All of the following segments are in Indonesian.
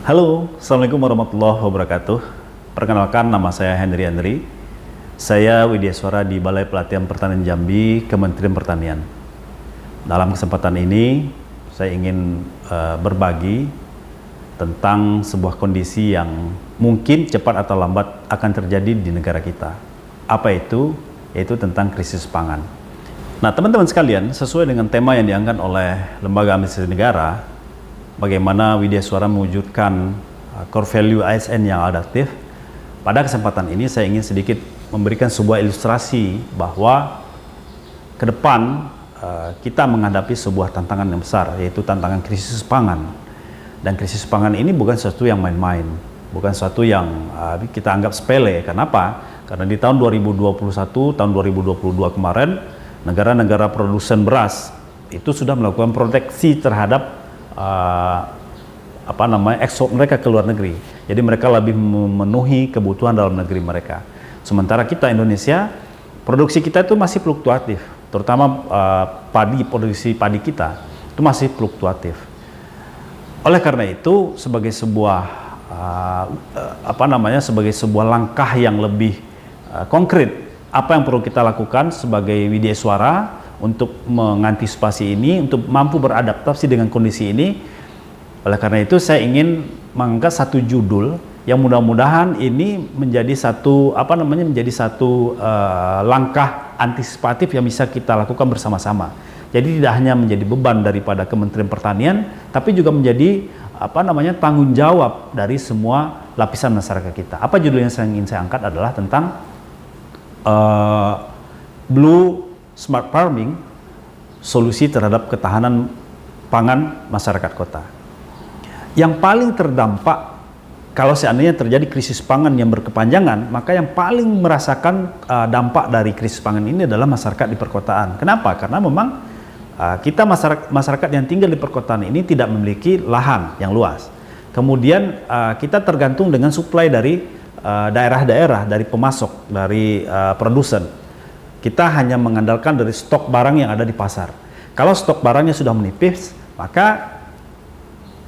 Halo, Assalamualaikum warahmatullahi wabarakatuh. Perkenalkan, nama saya Henry. Saya Widyaswara di Balai Pelatihan Pertanian Jambi, Kementerian Pertanian. Dalam kesempatan ini, saya ingin berbagi tentang sebuah kondisi yang mungkin cepat atau lambat akan terjadi di negara kita. Apa itu? Yaitu tentang krisis pangan. Nah, teman-teman sekalian, sesuai dengan tema yang diangkat oleh Lembaga Administrasi Negara, bagaimana Widyaswara mewujudkan core value ASN yang adaptif. Pada kesempatan ini saya ingin sedikit memberikan sebuah ilustrasi bahwa ke depan kita menghadapi sebuah tantangan yang besar, yaitu tantangan krisis pangan. Dan krisis pangan ini bukan sesuatu yang main-main, bukan sesuatu yang kita anggap sepele. Kenapa? Karena di tahun 2021, tahun 2022 kemarin, negara-negara produsen beras itu sudah melakukan proteksi terhadap ekspor mereka ke luar negeri. Jadi mereka lebih memenuhi kebutuhan dalam negeri mereka. Sementara kita Indonesia, produksi kita itu masih fluktuatif, terutama produksi padi kita itu masih fluktuatif. Oleh karena itu, sebagai sebuah sebagai sebuah langkah yang lebih konkret, apa yang perlu kita lakukan sebagai Widyaswara untuk mengantisipasi ini, untuk mampu beradaptasi dengan kondisi ini. Oleh karena itu saya ingin mengangkat satu judul yang mudah-mudahan ini menjadi satu langkah antisipatif yang bisa kita lakukan bersama-sama. Jadi tidak hanya menjadi beban daripada Kementerian Pertanian, tapi juga menjadi tanggung jawab dari semua lapisan masyarakat kita. Apa judul yang ingin saya angkat adalah tentang Blue Smart Farming, solusi terhadap ketahanan pangan masyarakat kota. Yang paling terdampak kalau seandainya terjadi krisis pangan yang berkepanjangan, maka yang paling merasakan dampak dari krisis pangan ini adalah masyarakat di perkotaan. Kenapa? Karena memang kita masyarakat yang tinggal di perkotaan ini tidak memiliki lahan yang luas. Kemudian kita tergantung dengan suplai dari daerah-daerah, dari pemasok, dari produsen. Kita hanya mengandalkan dari stok barang yang ada di pasar. Kalau stok barangnya sudah menipis, maka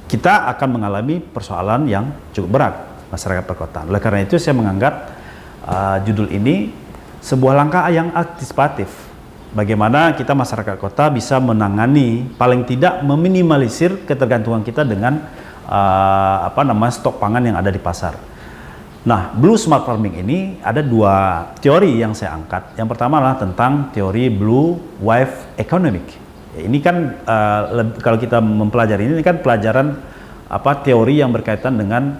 kita akan mengalami persoalan yang cukup berat masyarakat perkotaan. Oleh karena itu saya menganggap judul ini sebuah langkah yang antisipatif. Bagaimana kita masyarakat kota bisa menangani, paling tidak meminimalisir ketergantungan kita dengan stok pangan yang ada di pasar. Nah, Blue Smart Farming ini ada dua teori yang saya angkat. Yang pertama adalah tentang teori Blue Wave Economic. Ini kan kalau kita mempelajari ini kan pelajaran teori yang berkaitan dengan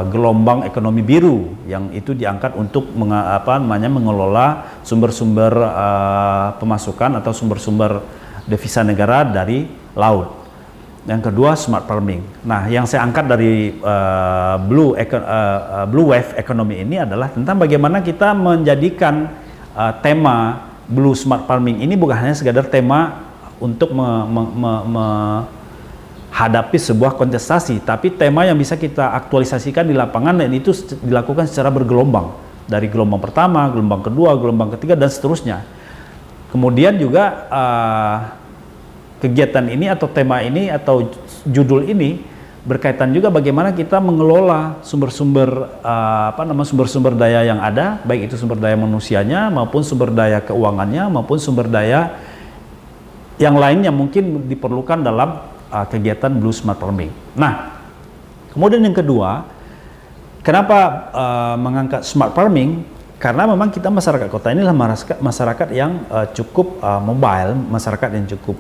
gelombang ekonomi biru yang itu diangkat untuk mengelola sumber-sumber pemasukan atau sumber-sumber devisa negara dari laut. Yang kedua, smart farming. Nah, yang saya angkat dari Blue Wave Economy ini adalah tentang bagaimana kita menjadikan tema Blue Smart Farming ini bukan hanya sekadar tema untuk menghadapi sebuah kontestasi, tapi tema yang bisa kita aktualisasikan di lapangan, dan itu dilakukan secara bergelombang. Dari gelombang pertama, gelombang kedua, gelombang ketiga, dan seterusnya. Kemudian juga kegiatan ini atau tema ini atau judul ini berkaitan juga bagaimana kita mengelola sumber-sumber sumber-sumber daya yang ada, baik itu sumber daya manusianya maupun sumber daya keuangannya maupun sumber daya yang lain yang mungkin diperlukan dalam kegiatan Blue Smart Farming. Nah, kemudian yang kedua, kenapa mengangkat Smart Farming? Karena memang kita masyarakat kota ini adalah masyarakat yang cukup mobile, masyarakat yang cukup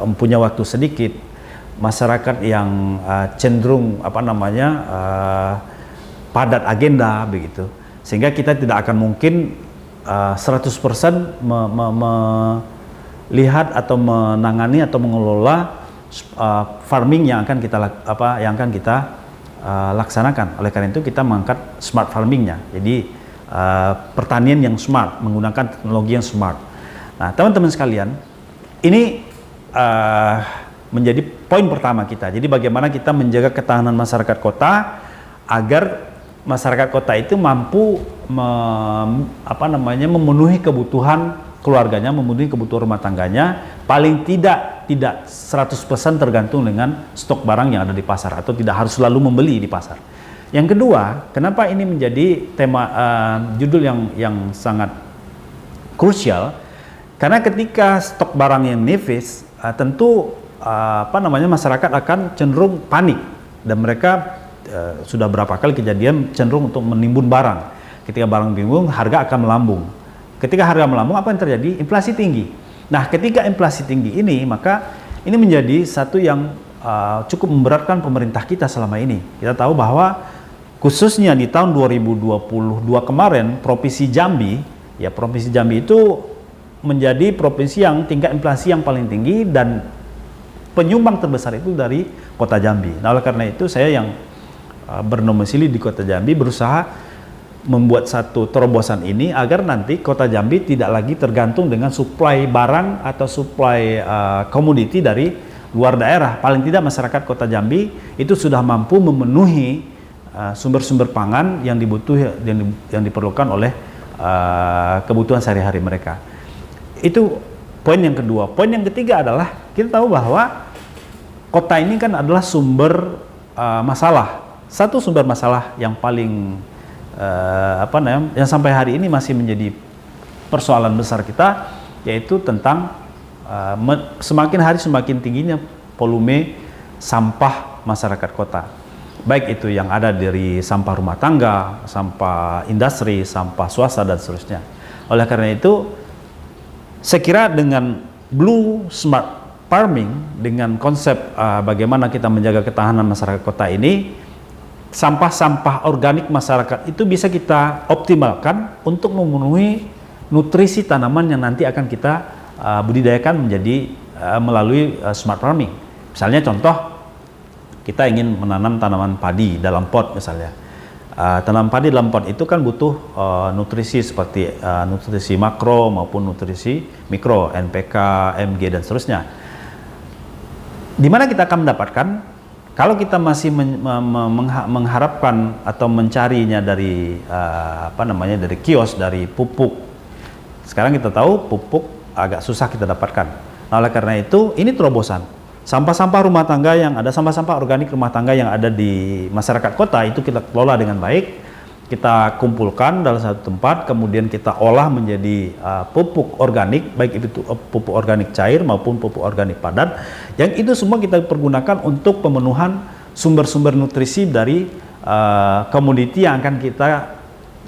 mempunyai waktu sedikit, masyarakat yang cenderung padat agenda begitu. Sehingga kita tidak akan mungkin 100% melihat atau menangani atau mengelola farming yang akan kita laksanakan. Oleh karena itu kita mengangkat smart farmingnya. Jadi pertanian yang smart, menggunakan teknologi yang smart. Nah, teman-teman sekalian, ini menjadi poin pertama kita. Jadi bagaimana kita menjaga ketahanan masyarakat kota agar masyarakat kota itu mampu memenuhi kebutuhan keluarganya, memenuhi kebutuhan rumah tangganya, paling tidak tidak 100% tergantung dengan stok barang yang ada di pasar atau tidak harus selalu membeli di pasar. Yang kedua, kenapa ini menjadi tema judul yang sangat krusial? Karena ketika stok barang yang nipis, tentu masyarakat akan cenderung panik dan mereka sudah berapa kali kejadian cenderung untuk menimbun barang. Ketika barang bingung, harga akan melambung. Ketika harga melambung, apa yang terjadi? Inflasi tinggi. Nah, ketika inflasi tinggi ini, maka ini menjadi satu yang cukup memberatkan pemerintah kita selama ini. Kita tahu bahwa khususnya di tahun 2022 kemarin, Provinsi Jambi itu menjadi provinsi yang tingkat inflasi yang paling tinggi dan penyumbang terbesar itu dari Kota Jambi. Nah, oleh karena itu saya yang berdomisili di Kota Jambi berusaha membuat satu terobosan ini agar nanti Kota Jambi tidak lagi tergantung dengan suplai barang atau suplai komoditi dari luar daerah. Paling tidak masyarakat Kota Jambi itu sudah mampu memenuhi sumber-sumber pangan yang diperlukan oleh kebutuhan sehari-hari mereka. Itu poin yang kedua. Poin yang ketiga adalah kita tahu bahwa kota ini kan adalah sumber masalah. Satu sumber masalah yang paling yang sampai hari ini masih menjadi persoalan besar kita, yaitu tentang semakin hari semakin tingginya volume sampah masyarakat kota. Baik itu yang ada dari sampah rumah tangga, sampah industri, sampah swasta dan seterusnya. Oleh karena itu, saya kira dengan Blue Smart Farming, dengan konsep bagaimana kita menjaga ketahanan masyarakat kota ini, sampah-sampah organik masyarakat itu bisa kita optimalkan untuk memenuhi nutrisi tanaman yang nanti akan kita budidayakan menjadi melalui smart farming. Misalnya contoh, kita ingin menanam tanaman padi dalam pot misalnya. Tanaman padi dalam pot itu kan butuh nutrisi seperti nutrisi makro maupun nutrisi mikro, NPK, Mg dan seterusnya. Di mana kita akan mendapatkan? Kalau kita masih mengharapkan atau mencarinya dari dari kios, dari pupuk. Sekarang kita tahu pupuk agak susah kita dapatkan. Nah, oleh karena itu ini terobosan. Sampah-sampah rumah tangga yang ada, sampah-sampah organik rumah tangga yang ada di masyarakat kota itu kita kelola dengan baik. Kita kumpulkan dalam satu tempat, kemudian kita olah menjadi pupuk organik, baik itu pupuk organik cair maupun pupuk organik padat. Yang itu semua kita pergunakan untuk pemenuhan sumber-sumber nutrisi dari komoditi yang akan kita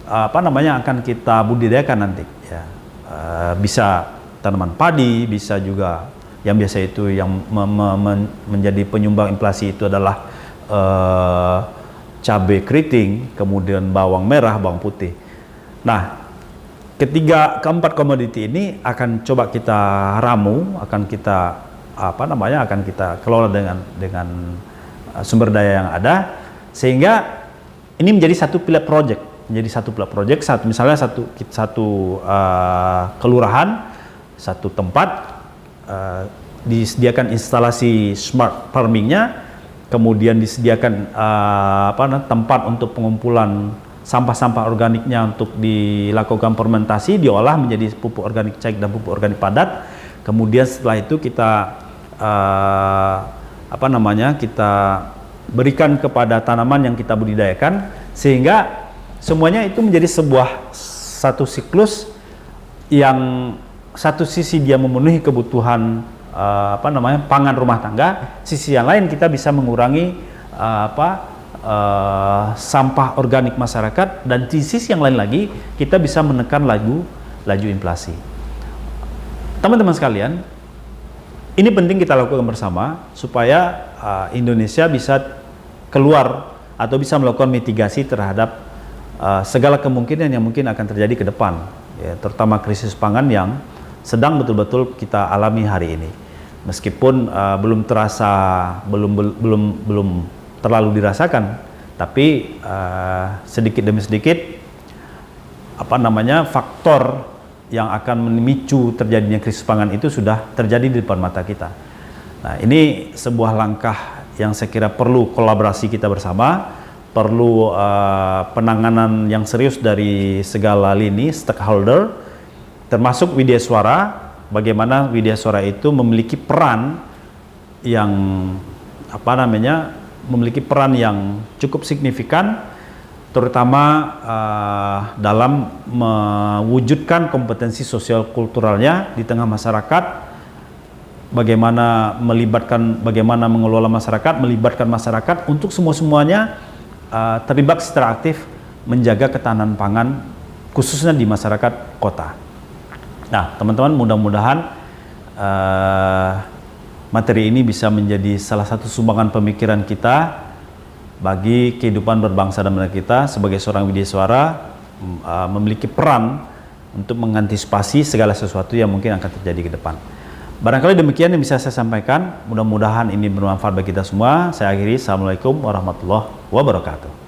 akan kita budidayakan nanti. Ya. Bisa tanaman padi, bisa juga yang biasa itu yang menjadi penyumbang inflasi itu adalah cabai keriting, kemudian bawang merah, bawang putih. Nah, keempat komoditi ini akan coba kita ramu, akan kita akan kita kelola dengan sumber daya yang ada, sehingga ini menjadi satu pilot project, misalnya satu kelurahan, satu tempat disediakan instalasi smart farmingnya. Kemudian disediakan tempat untuk pengumpulan sampah-sampah organiknya untuk dilakukan fermentasi, diolah menjadi pupuk organik cair dan pupuk organik padat. Kemudian setelah itu kita kita berikan kepada tanaman yang kita budidayakan, sehingga semuanya itu menjadi satu siklus yang satu sisi dia memenuhi kebutuhan pangan rumah tangga, sisi yang lain kita bisa mengurangi sampah organik masyarakat, dan di sisi yang lain lagi kita bisa menekan laju inflasi. Teman-teman sekalian, ini penting kita lakukan bersama supaya Indonesia bisa keluar atau bisa melakukan mitigasi terhadap segala kemungkinan yang mungkin akan terjadi ke depan, ya, terutama krisis pangan yang sedang betul-betul kita alami hari ini. Meskipun belum terasa, belum terlalu dirasakan, tapi sedikit demi sedikit faktor yang akan memicu terjadinya krisis pangan itu sudah terjadi di depan mata kita. Nah, ini sebuah langkah yang saya kira perlu kolaborasi kita bersama, perlu penanganan yang serius dari segala lini stakeholder, termasuk Widya Suara, bagaimana Widya Suara itu memiliki peran yang memiliki peran yang cukup signifikan, terutama dalam mewujudkan kompetensi sosial kulturalnya di tengah masyarakat, bagaimana mengelola masyarakat, melibatkan masyarakat untuk semuanya terlibat secara aktif menjaga ketahanan pangan khususnya di masyarakat kota. Nah, teman-teman, mudah-mudahan materi ini bisa menjadi salah satu sumbangan pemikiran kita bagi kehidupan berbangsa dan bernegara kita. Sebagai seorang Widya Suara memiliki peran untuk mengantisipasi segala sesuatu yang mungkin akan terjadi ke depan. Barangkali demikian yang bisa saya sampaikan. Mudah-mudahan ini bermanfaat bagi kita semua. Saya akhiri. Assalamualaikum warahmatullahi wabarakatuh.